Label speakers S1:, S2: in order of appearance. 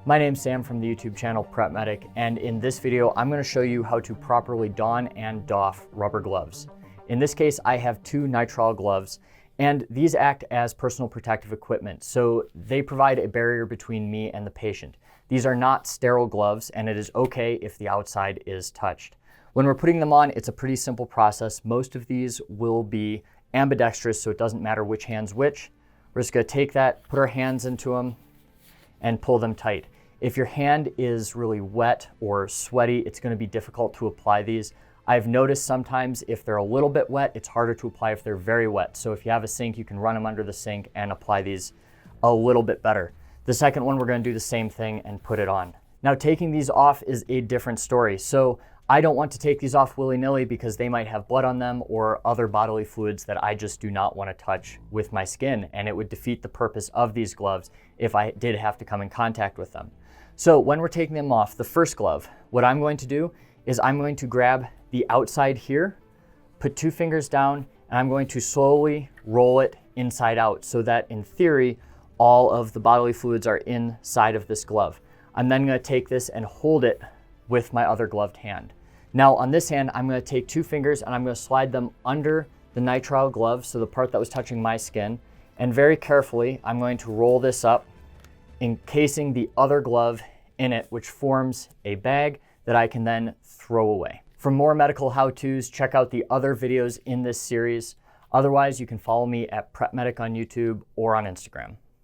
S1: My name's Sam from the YouTube channel Prep Medic, and in this video I'm going to show you how to properly don and doff rubber gloves. In this case I have two nitrile gloves, and these act as personal protective equipment, so they provide a barrier between me and the patient. These are not sterile gloves, and it is okay if the outside is touched. When we're putting them on, it's a pretty simple process. Most of these will be ambidextrous, so it doesn't matter which hand's which. We're just going to take that, put our hands into them, and pull them tight. If your hand is really wet or sweaty, it's going to be difficult to apply these. I've noticed sometimes if they're a little bit wet, it's harder to apply if they're very wet. So if you have a sink, you can run them under the sink and apply these a little bit better. The second one, we're going to do the same thing and put it on. Now, taking these off is a different story. So I don't want to take these off willy-nilly because they might have blood on them or other bodily fluids that I just do not want to touch with my skin, and it would defeat the purpose of these gloves if I did have to come in contact with them. So when we're taking them off, the first glove, what I'm going to do is I'm going to grab the outside here, put 2 fingers down, and I'm going to slowly roll it inside out so that in theory, all of the bodily fluids are inside of this glove. I'm then going to take this and hold it with my other gloved hand. Now on this hand, I'm going to take 2 fingers and I'm going to slide them under the nitrile glove, so the part that was touching my skin, and very carefully I'm going to roll this up, encasing the other glove in it, which forms a bag that I can then throw away. For more medical how-tos, check out the other videos in this series. Otherwise, you can follow me at Prep Medic on YouTube or on Instagram.